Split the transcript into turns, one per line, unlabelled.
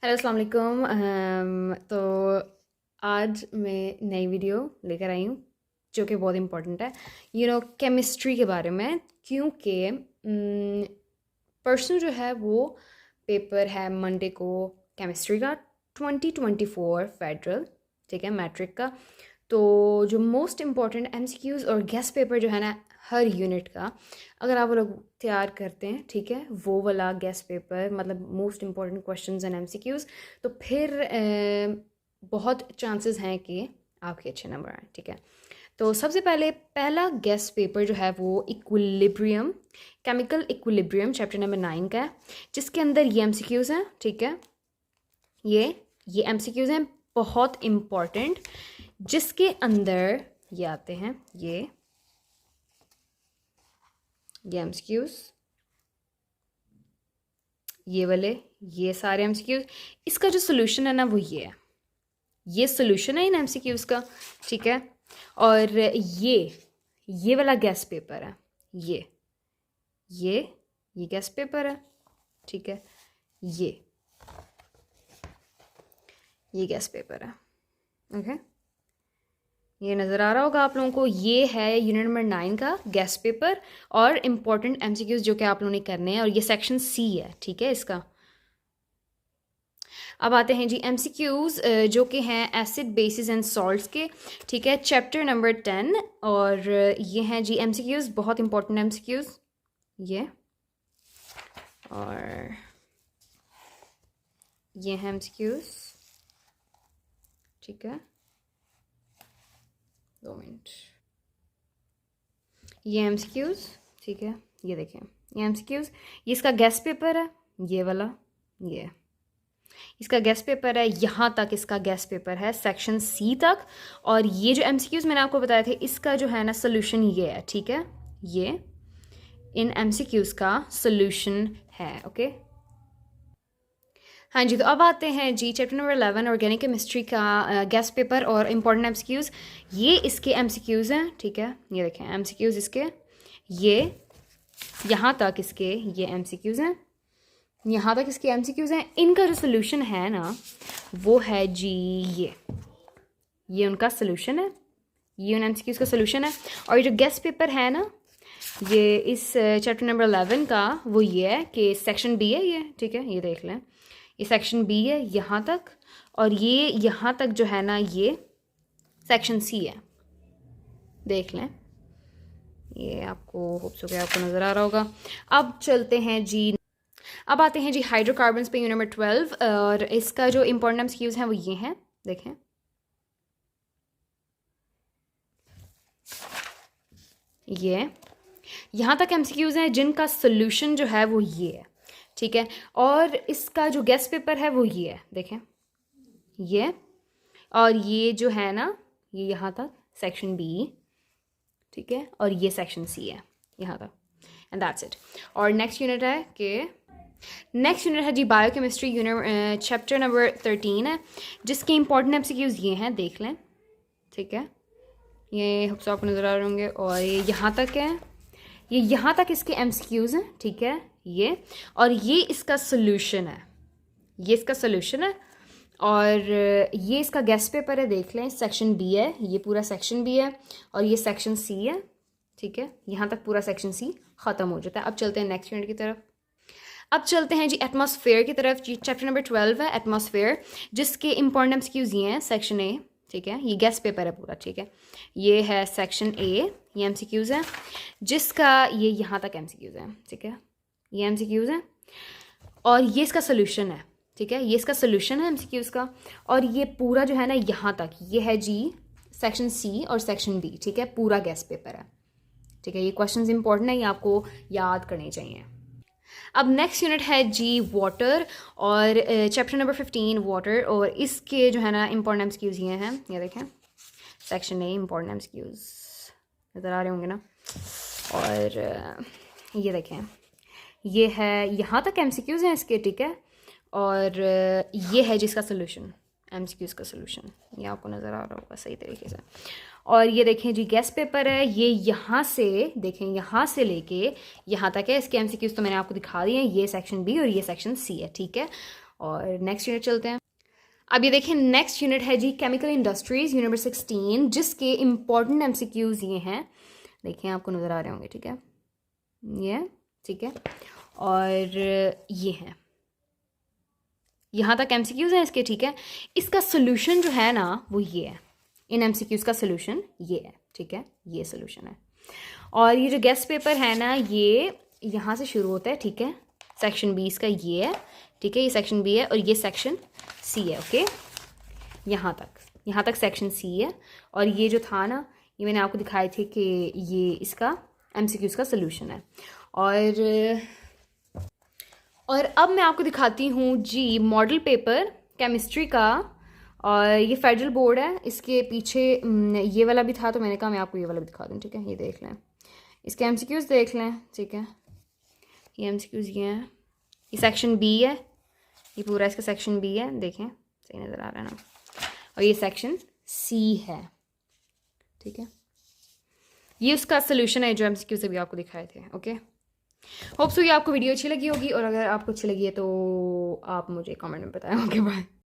Hello अस्सलाम वालेकुम। तो आज मैं नई वीडियो लेकर आई हूँ जो कि बहुत इम्पोर्टेंट है केमिस्ट्री के बारे में, क्योंकि परसों जो है वो पेपर है मंडे को केमिस्ट्री का 2024 फेडरल, ठीक है, मैट्रिक का। तो जो मोस्ट इम्पॉर्टेंट एमसीक्यूज़ और गेस्ट पेपर जो है ना हर यूनिट का, अगर आप वो लोग तैयार करते हैं, ठीक है, वो वाला गेस्ट पेपर मतलब most important questions and MCQs, तो फिर बहुत चांसेस हैं कि आपके अच्छे नंबर आए, ठीक है। तो सबसे पहले पहला गेस्ट पेपर जो है वो equilibrium, chemical equilibrium chapter number 9 का है, जिसके अंदर ये एमसीक्यूज़ हैं, ठीक है। ये एमसीक्यूज़ हैं बहुत इम्पॉर्टेंट, जिसके अंदर ये आते हैं, ये एमसीक्यूज़, ये वाले, ये सारे एमसीक्यूज़। इसका जो सोल्यूशन है ना वो ये है, ये सोल्यूशन है इन एमसीक्यूज़ का, ठीक है। और ये वाला गेस्ट पेपर है, ये गेस्ट पेपर है, ठीक है। ये गेस्ट पेपर है, ओके। ये नज़र आ रहा होगा आप लोगों को, ये है यूनिट नंबर 9 का गेस्ट पेपर और इम्पॉर्टेंट एमसीक्यूज़ जो कि आप लोगों ने करने हैं, और ये सेक्शन सी है, ठीक है, इसका। अब आते हैं जी एमसीक्यूज़ जो कि हैं एसिड बेसिस एंड सॉल्ट्स के, ठीक है, चैप्टर नंबर 10। और ये हैं जी एमसीक्यूज़, बहुत इंपॉर्टेंट एमसीक्यूज़ ये, और ये हैं एमसीक्यूज़, ठीक है। 2 मिनट, ये एमसीक्यूज़, ठीक है, ये देखें, ये एमसीक्यूज़, ये इसका गेस्ट पेपर है, ये वाला, ये इसका गेस्ट पेपर है, यहाँ तक इसका गेस्ट पेपर है सेक्शन सी तक। और ये जो एमसीक्यूज़ मैंने आपको बताया थे, इसका जो है ना सोल्यूशन ये है, ठीक है, ये इन एमसीक्यूज़ का सोल्यूशन है, ओके। हाँ जी, तो अब आते हैं जी चैप्टर नंबर 11 ऑर्गेनिक केमिस्ट्री का गेस्ट पेपर और इम्पॉर्टेंट एमसीक्यूज़। ये इसके एमसीक्यूज़ हैं, ठीक है, ये देखें एमसीक्यूज़ इसके, ये यहाँ तक इसके ये एमसीक्यूज़ हैं, यहाँ तक इसके एमसीक्यूज़ हैं। इनका जो सोल्यूशन है ना वो है जी ये उनका सोल्यूशन है, ये उन एमसीक्यूज़ का सोल्यूशन है। और ये जो गेस्ट पेपर है ना ये इस चैप्टर नंबर 11 का, वो ये है कि सेक्शन बी है ये, ठीक है, ये देख लें, ये सेक्शन बी है यहाँ तक, और ये यहाँ तक जो है ना ये सेक्शन सी है, देख लें, ये आपको होप सो के आपको नज़र आ रहा होगा। अब चलते हैं जी, अब आते हैं जी हाइड्रोकार्बन्स पे, यूनिट नंबर 12, और इसका जो इंपॉर्टेंट एमसीक्यूज़ हैं वो ये हैं, देखें, ये यहाँ तक एमसीक्यूज़ हैं जिनका सोल्यूशन जो है वो ये है, ठीक है। और इसका जो गेस्ट पेपर है वो ये है, देखें, ये, और ये जो है ना ये यहाँ तक सेक्शन बी, ठीक है, और ये सेक्शन सी है यहाँ तक, एंड दैट्स इट। और नेक्स्ट यूनिट है कि नेक्स्ट यूनिट है जी बायोकेमिस्ट्री, यूनिट चैप्टर नंबर 13 है, जिसके इंपॉर्टेंट एमसीक्यूज़ ये हैं, देख लें, ठीक है, ये होप्स आपको नज़र आ रहे होंगे। और ये यहाँ तक है, ये यहाँ तक इसके एमसीक्यूज़ हैं, ठीक है, ये, और ये इसका सोल्यूशन है, ये इसका सोल्यूशन है। और ये इसका गेस्ट पेपर है, देख लें, सेक्शन बी है, ये पूरा सेक्शन बी है, और ये सेक्शन सी है, ठीक है, यहाँ तक पूरा सेक्शन सी ख़त्म हो जाता है। अब चलते हैं नेक्स्ट यूनिट की तरफ। अब चलते हैं जी एटमॉस्फेयर की तरफ, जी चैप्टर नंबर 12 है एटमॉस्फेयर, जिसके इंपॉर्टेंट एमसीक्यूज़ ये हैं, सेक्शन ए, ठीक है, ये गेस्ट पेपर है पूरा, ठीक है, ये है सेक्शन ए, ये एमसीक्यूज़ है, जिसका ये यहाँ तक एमसीक्यूज़ है, ठीक है, ये एमसीक्यूज़ है, और ये इसका सोल्यूशन है, ठीक है, ये इसका सोल्यूशन है एमसीक्यूज़ का। और ये पूरा जो है ना यहाँ तक ये है जी सेक्शन सी और सेक्शन बी, ठीक है, पूरा गेस्ट पेपर है, ठीक है। ये क्वेश्चंस इंपॉर्टेंट है, ये आपको याद करने चाहिए। अब नेक्स्ट यूनिट है जी वाटर, और चैप्टर नंबर 15 वाटर, और इसके जो है ना इंपॉर्टेंट एमसीक्यूज़ ये हैं, ये देखें, सेक्शन ए इंपॉर्टेंट एमसीक्यूज़ नज़र आ रहे होंगे ना। और ये देखें, ये है यहाँ तक एमसीक्यूज़ हैं इसके, ठीक है, और ये है जिसका सोल्यूशन, एमसीक्यूज़ का सोल्यूशन, ये आपको नज़र आ रहा होगा सही तरीके से। और ये देखें जी गेस्ट पेपर है, ये यहाँ से देखें, यहाँ से लेके यहाँ तक है, इसके एमसीक्यूज़ तो मैंने आपको दिखा दिए हैं, ये सेक्शन बी और ये सेक्शन सी है, ठीक है। और नेक्स्ट यूनिट चलते हैं। अब ये देखिए नेक्स्ट यूनिट है जी केमिकल इंडस्ट्रीज़ यूनिट नंबर 16, जिसके इम्पॉर्टेंट एमसीक्यूज़ ये हैं, देखिए आपको नज़र आ रहे होंगे, ठीक है, ये ठीक है, और ये हैं, यहाँ तक एमसीक्यूज़ हैं इसके, ठीक है। इसका सोल्यूशन जो है ना वो ये है, इन एमसीक्यूज़ का सोल्यूशन ये है, ठीक है, ये सोल्यूशन है। और ये जो गेस्ट पेपर है ना ये यहाँ से शुरू होता है, ठीक है, सेक्शन बी इसका ये है, ठीक है, ये सेक्शन बी है और ये सेक्शन सी है, ओके, यहाँ तक सेक्शन सी है। और ये जो था ना ये मैंने आपको दिखाए थे कि ये इसका एमसीक्यूज़ का सोल्यूशन है। और अब मैं आपको दिखाती हूँ जी मॉडल पेपर केमिस्ट्री का, और ये फेडरल बोर्ड है, इसके पीछे ये वाला भी था तो मैंने कहा मैं आपको ये वाला भी दिखा दूँ, ठीक है, ये देख लें, इसके एमसीक्यूज़ देख लें, ठीक है, ये एमसीक्यूज़ ये हैं, ये सेक्शन बी है, ये पूरा इसका सेक्शन बी है, देखें सही नज़र आ रहा है ना, और ये सेक्शन सी है, ठीक है, ये उसका सोल्यूशन है जो एमसीक्यू से भी आपको दिखाए थे, ओके। होप सो ये आपको वीडियो अच्छी लगी होगी, और अगर आपको अच्छी लगी है तो आप मुझे कमेंट में बताएं, ओके बाय।